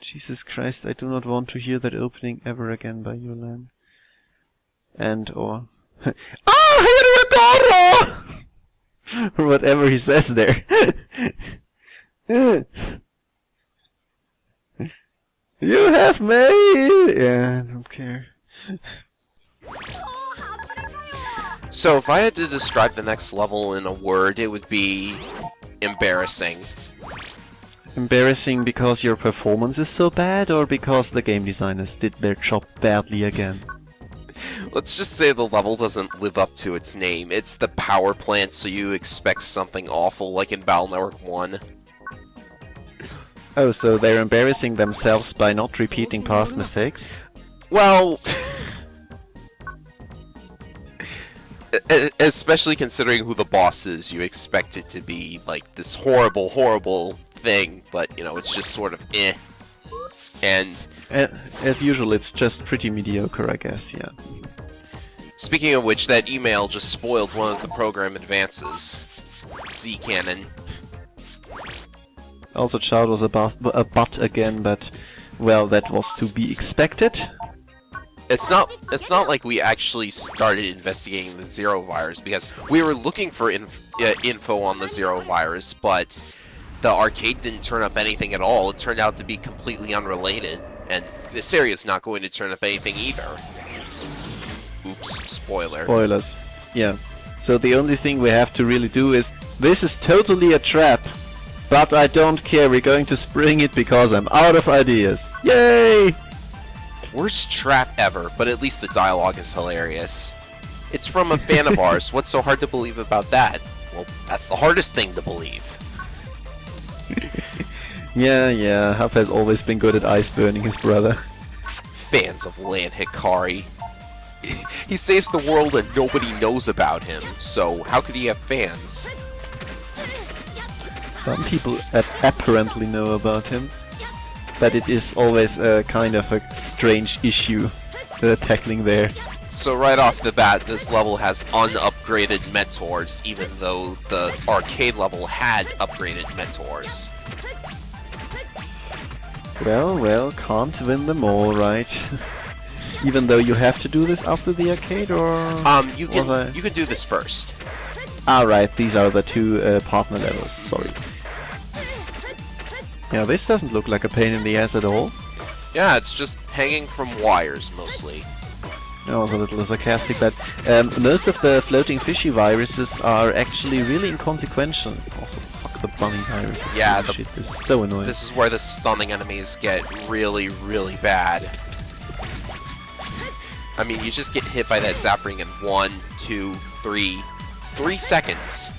Jesus Christ, I do not want to hear that opening ever again by Yulan. And or... Ah! Or whatever he says there. You have made... Yeah, I don't care. So if I had to describe the next level in a word, it would be embarrassing. Embarrassing because your performance is so bad, or because the game designers did their job badly again? Let's just say the level doesn't live up to its name. It's the power plant, so you expect something awful like in Battle Network 1. Oh, so they're embarrassing themselves by not repeating past mistakes? Well... especially considering who the boss is, you expect it to be like this horrible, horrible thing, but, you know, it's just sort of eh. And... as usual, it's just pretty mediocre, I guess, yeah. Speaking of which, that email just spoiled one of the program advances. Z-Cannon. Also, Child was a butt again, but, well, that was to be expected. It's not like we actually started investigating the Zero virus, because we were looking for info on the Zero virus, but the arcade didn't turn up anything at all. It turned out to be completely unrelated, and this area is not going to turn up anything either. Oops, spoiler. Spoilers. Yeah. So the only thing we have to really do is, this is totally a trap, but I don't care, we're going to spring it because I'm out of ideas. Yay! Worst trap ever, but at least the dialogue is hilarious. It's from a fan of ours. What's so hard to believe about that? Well, that's the hardest thing to believe. Yeah, Huff has always been good at ice burning his brother. Fans of Lan Hikari. He saves the world and nobody knows about him, so how could he have fans? Some people apparently know about him, but it is always a kind of a strange issue tackling there. So right off the bat, this level has unupgraded Mentors, even though the arcade level had upgraded Mentors. Well, can't win them all, right? Even though you have to do this after the arcade, or...? You can do this first. Ah, right, these are the two partner levels, sorry. Yeah, this doesn't look like a pain in the ass at all. Yeah, it's just hanging from wires, mostly. I was a little sarcastic, but most of the floating fishy viruses are actually really inconsequential. Also, fuck the bunny viruses. Yeah, shit is so annoying. This is where the stunning enemies get really, really bad. I mean, you just get hit by that zap ring in 1, 2, 3 seconds.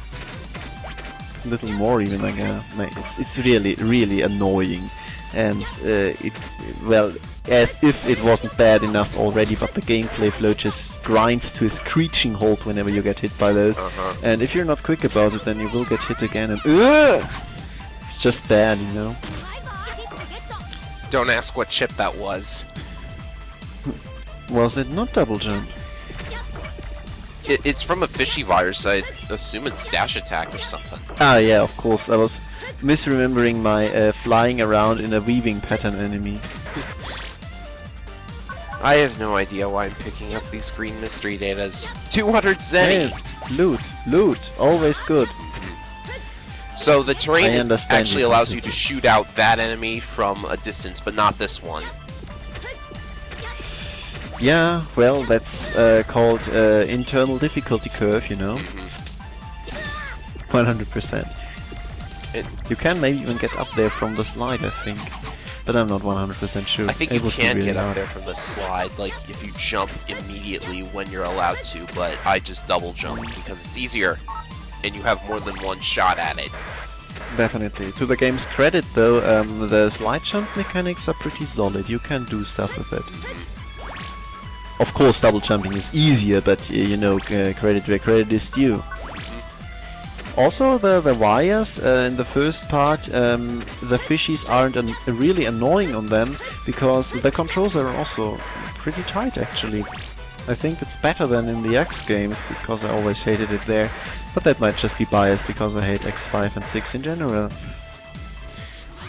A little more even, I guess. It's really, really annoying. And it's, well, as if it wasn't bad enough already, but the gameplay flow just grinds to a screeching halt whenever you get hit by those. And if you're not quick about it, then you will get hit again, and it's just bad, you know? Don't ask what chip that was. Was it not double jump? It's from a fishy virus, I assume it's dash attack or something. Ah, yeah, of course. I was misremembering my flying around in a weaving pattern enemy. I have no idea why I'm picking up these green mystery datas. 200 Zenny! Hey, loot, always good. So the terrain actually allows you to shoot out that enemy from a distance, but not this one. Yeah, well, that's called internal difficulty curve, you know. 100%. You can maybe even get up there from the slide, I think. But I'm not 100% sure. I think you can get up there from the slide, like, if you jump immediately when you're allowed to, but I just double jump because it's easier, and you have more than one shot at it. Definitely. To the game's credit, though, the slide jump mechanics are pretty solid. You can do stuff with it. Of course, double jumping is easier, but, you know, credit where credit is due. Also, the wires in the first part, the fishies aren't really annoying on them, because the controls are also pretty tight, actually. I think it's better than in the X games, because I always hated it there. But that might just be biased, because I hate X5 and 6 in general.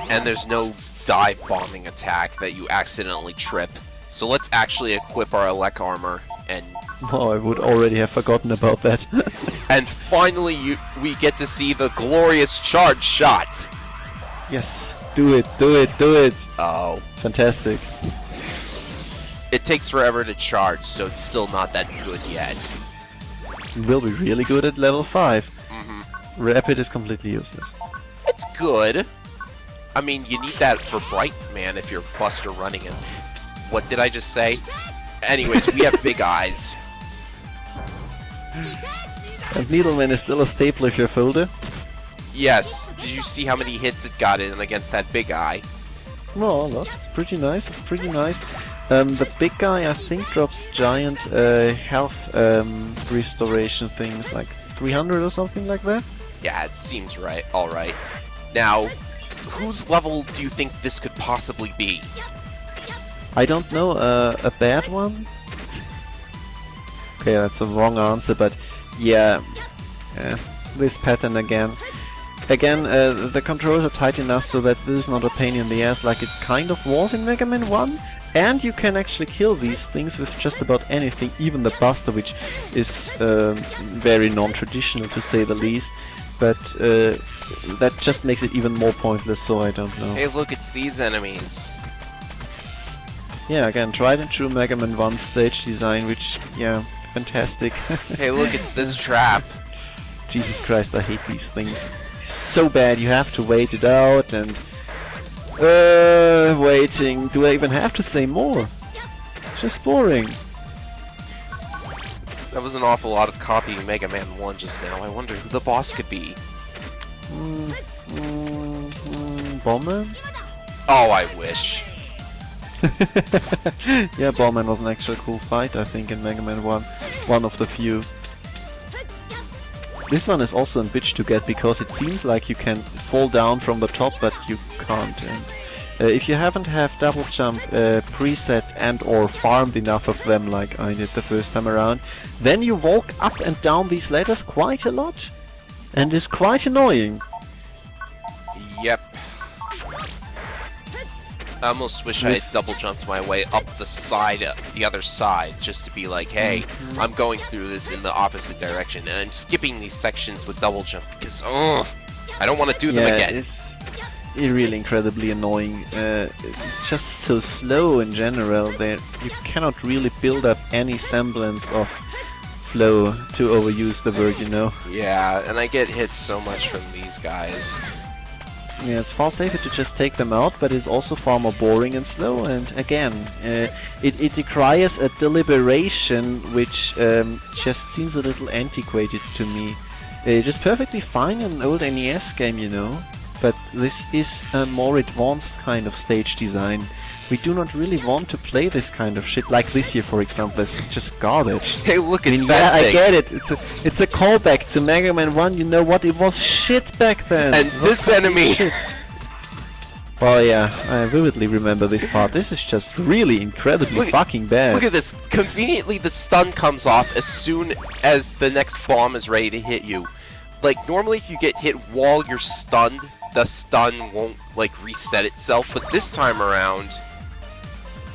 And there's no dive bombing attack that you accidentally trip. So let's actually equip our Elec armor and Oh, I would already have forgotten about that. and finally we get to see the glorious charge shot. Yes, do it, do it, do it. Oh, Fantastic. it takes forever to charge, so it's still not that good yet. It will be really good at level 5. Mm-hmm. Rapid is completely useless. It's good. I mean, you need that for Bright Man if you're Buster running it. What did I just say? Anyways, we have big eyes. And Needleman is still a staple of your folder. Yes, did you see how many hits it got in against that big eye? No, look, it's pretty nice, it's pretty nice. The big guy, I think, drops giant health restoration things, like 300 or something like that. Yeah, it seems right. Alright. Now, whose level do you think this could possibly be? I don't know, a bad one? Okay, that's a wrong answer, but yeah, this pattern again. Again, the controls are tight enough so that this is not a pain in the ass like it kind of was in Mega Man 1. And you can actually kill these things with just about anything, even the Buster, which is very non-traditional to say the least. But that just makes it even more pointless, so I don't know. Hey, look, it's these enemies. Yeah, again, tried and true Mega Man 1 stage design, which, yeah, fantastic. Hey, look, it's this trap. Jesus Christ, I hate these things. So bad, you have to wait it out and... waiting. Do I even have to say more? Just boring. That was an awful lot of copying Mega Man 1 just now. I wonder who the boss could be. Bomberman? Oh, I wish. Yeah, Bomberman was an actual cool fight, I think, in Mega Man 1. One of the few. This one is also a bitch to get because it seems like you can fall down from the top, but you can't. And if you haven't have double jump preset and or farmed enough of them like I did the first time around, then you walk up and down these ladders quite a lot, and it's quite annoying. Yep. I almost wish I had double jumped my way up the side, the other side, just to be like, hey, I'm going through this in the opposite direction, and I'm skipping these sections with double jump because, I don't want to do them again. It's really incredibly annoying. Just so slow in general. You cannot really build up any semblance of flow, to overuse the word, you know. Yeah, and I get hit so much from these guys. Yeah, it's far safer to just take them out, but it's also far more boring and slow, and again, it requires a deliberation which just seems a little antiquated to me. It is perfectly fine in an old NES game, you know, but this is a more advanced kind of stage design. We do not really want to play this kind of shit, like this here, for example. It's just garbage. Hey, look, it's I mean, that yeah, thing. I get it. It's a callback to Mega Man 1. You know what? It was shit back then. And this enemy. Shit. Oh yeah, I vividly remember this part. This is just really incredibly fucking bad. Look at this. Conveniently, the stun comes off as soon as the next bomb is ready to hit you. Like, normally if you get hit while you're stunned, the stun won't, like, reset itself. But this time around...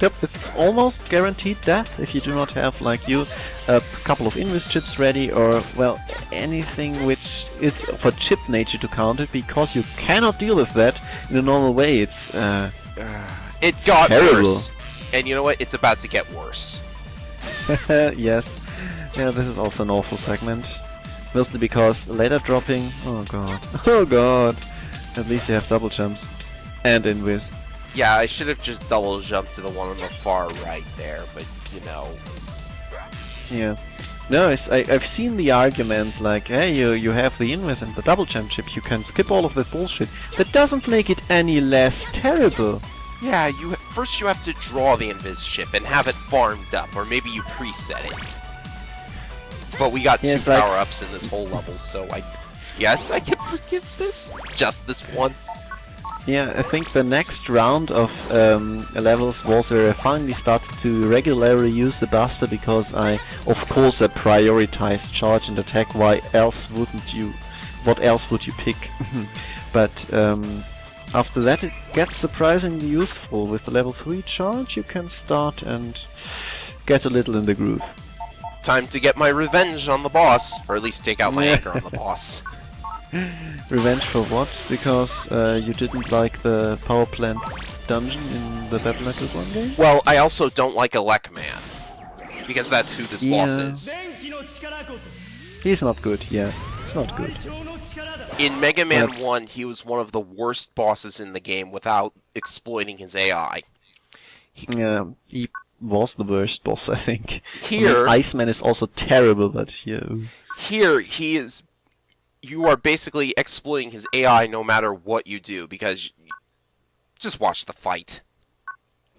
Yep, it's almost guaranteed death if you do not have, like you, a couple of Invis chips ready, or, well, anything which is for chip nature to counter, because you cannot deal with that in a normal way. It got terrible. worse. And you know what? It's about to get worse. Yes. Yeah, this is also an awful segment. Mostly because ladder dropping... Oh god. Oh god. At least you have double jumps. And Invis. Yeah, I should have just double jumped to the one on the far right there, but, you know... Yeah. No, I've seen the argument like, hey, you have the Invis and the double jump chip, you can skip all of that bullshit. That doesn't make it any less terrible. Yeah, first you have to draw the Invis chip and have it farmed up, or maybe you preset it. But we got two power-ups in this whole level, so yes, I can forgive this. Just this once. Yeah, I think the next round of levels was where I finally started to regularly use the Buster, because of course, I prioritized charge and attack. Why else wouldn't you? What else would you pick? But after that it gets surprisingly useful. With the level 3 charge you can start and get a little in the groove. Time to get my revenge on the boss, or at least take out my anger on the boss. Revenge for what? Because you didn't like the power plant dungeon in the Battle Network 1 game? Well, I also don't like Elecman, because that's who this boss is. He's not good, yeah. He's not good. In Mega Man 1, he was one of the worst bosses in the game without exploiting his AI. Yeah, he was the worst boss, I think. Here, I mean, Iceman is also terrible, but yeah. Here, he is... You are basically exploiting his AI no matter what you do, because... Just watch the fight.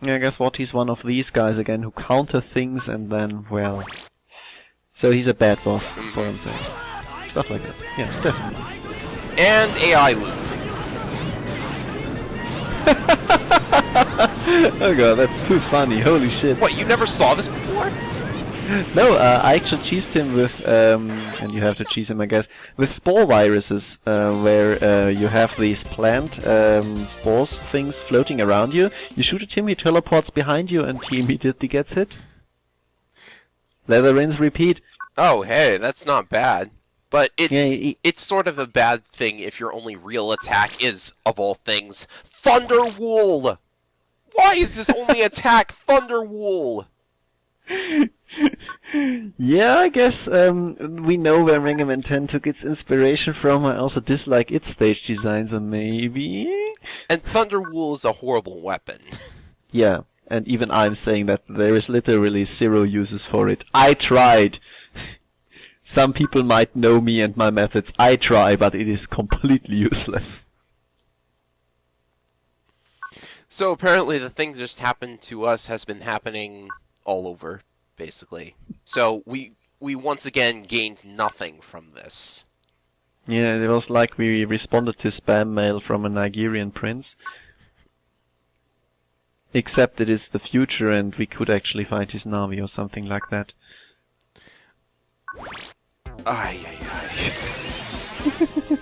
Yeah, guess what? He's one of these guys again who counter things and then, well... So he's a bad boss, that's what I'm saying. Stuff like that. Yeah, definitely. And AI loop. Oh god, that's too funny, holy shit. What, you never saw this before? No, I actually cheesed him with, and you have to cheese him I guess, with spore viruses, where you have these plant spores things floating around you. You shoot at him, he teleports behind you and he immediately gets hit. Leather rinse, repeat. Oh, hey, that's not bad. But it's Yeah, it's sort of a bad thing if your only real attack is, of all things, Thunderwool! Why is this only attack Thunderwool? Yeah, I guess we know where Mega Man 10 took its inspiration from. I also dislike its stage design, so maybe... And Thunderwool is a horrible weapon. Yeah, and even I'm saying that there is literally 0 uses for it. I tried! Some people might know me and my methods. I try, but it is completely useless. So apparently the thing that just happened to us has been happening all over, basically. So we once again gained nothing from this. Yeah, it was like we responded to spam mail from a Nigerian prince. Except it is the future and we could actually find his Navi or something like that. Ay, ay, ay.